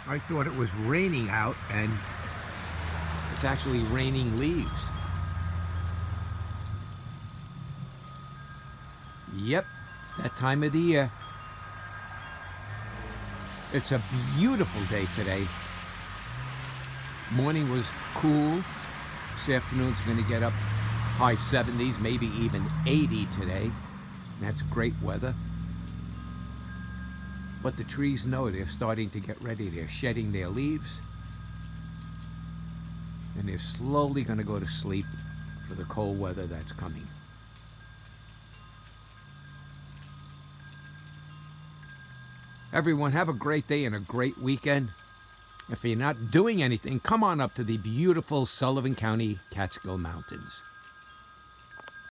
I thought it was raining out, and it's actually raining leaves. Yep, it's that time of the year. It's a beautiful day today. Morning was cool. This afternoon's going to get up high 70s, maybe even 80 today. That's great weather. But the trees know they're starting to get ready. They're shedding their leaves. And they're slowly going to go to sleep for the cold weather that's coming. Everyone, have a great day and a great weekend. If you're not doing anything, come on up to the beautiful Sullivan County Catskill Mountains.